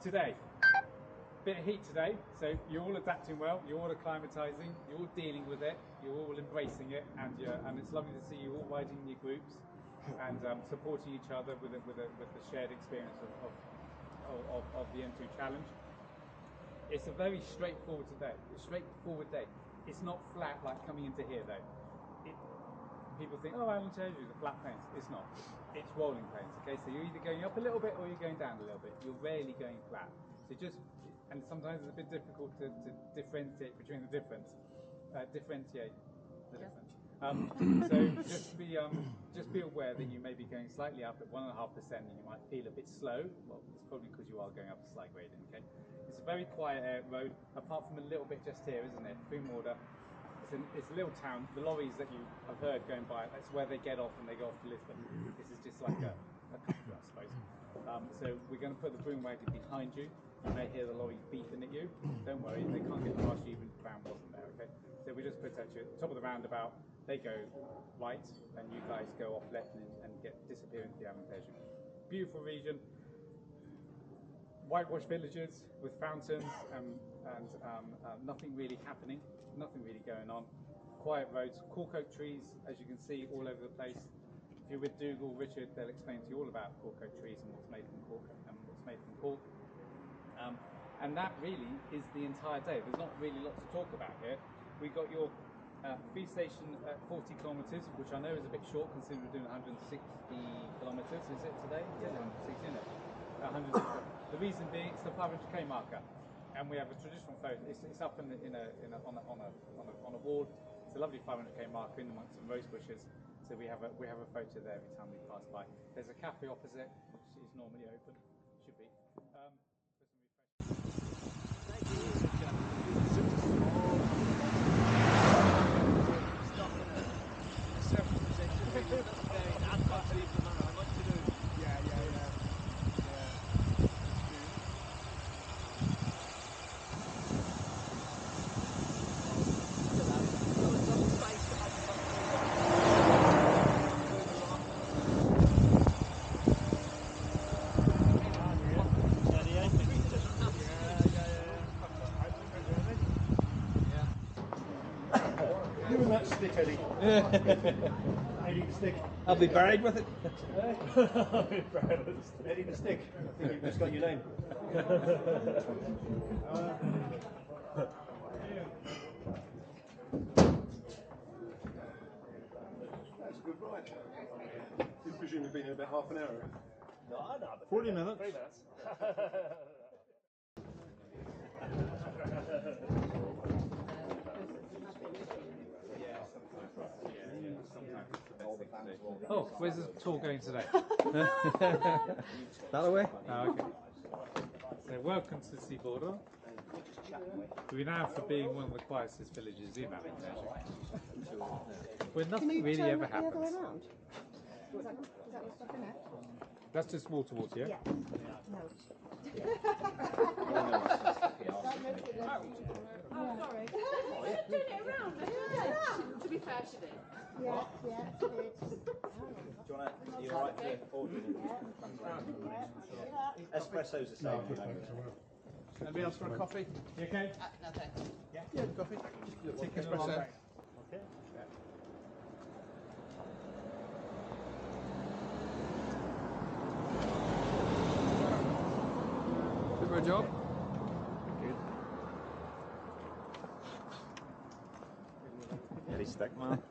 Today, bit of heat today, so you're all adapting well, you're all acclimatising, you're all dealing with it, you're all embracing it, and it's lovely to see you all riding in your groups and supporting each other with the shared experience of the M2 Challenge. It's a very straightforward day. It's not flat like coming into here though. People think, oh, Alan tells you the flat plains. It's not. It's rolling plains. Okay, so you're either going up a little bit or you're going down a little bit. You're rarely going flat. So and sometimes it's a bit difficult to differentiate between the difference. So just be aware that you may be going slightly up at 1.5%, and you might feel a bit slow. Well, it's probably because you are going up a slight gradient. Okay, it's a very quiet road, apart from a little bit just here, isn't it? Water. It's a little town. The lorries that you have heard going by, that's where they get off and they go off to Lisbon. This is just like a country, I suppose. So we're going to put the broom wagon behind you. You may hear the lorries beeping at you. Don't worry, they can't get past you even if the van wasn't there, okay? So we just protect you. At the top of the roundabout, they go right, and you guys go off left and disappear into the Alentejo. Beautiful region. Whitewashed villages with fountains and nothing really happening, nothing really going on. Quiet roads, cork oak trees, as you can see, all over the place. If you're with Dougal, Richard, they'll explain to you all about cork oak trees and what's made from cork and what's made from cork. And that really is the entire day. There's not really lots to talk about here. We got your feed station at 40 kilometres, which I know is a bit short considering we're doing 160 kilometres. Is it today? Yeah, 160, isn't it? 160. The reason being, it's the 500k marker, and we have a traditional photo. It's up on a wall. It's a lovely 500k marker in amongst some rose bushes. So we have a photo there every time we pass by. There's a cafe opposite, which is normally open. Should be. Thank you. You and that stick, Eddie. Eddie the stick. I'll be buried with it. Eddie the stick. I think you've just got your name. That's a good ride. You presume you've been here about half an hour? No, 40 minutes. 3 minutes. Oh, where's the tour going today? That away? Oh, okay. So welcome to Seaborder. Renowned for being one of the quietest villages in Alentejo, where nothing really ever happens. The other way around? Is that what's stuck in it? That's just water, yeah? Yeah. No. Oh, sorry. Turn it around. To be fair, she did. Yeah, yeah, it is. Do you want to, are you alright to order it? Espresso's the same. Anybody else for a coffee? You okay? No thanks. Yeah, coffee. Take espresso. Okay. Good job. Eddie stick, man.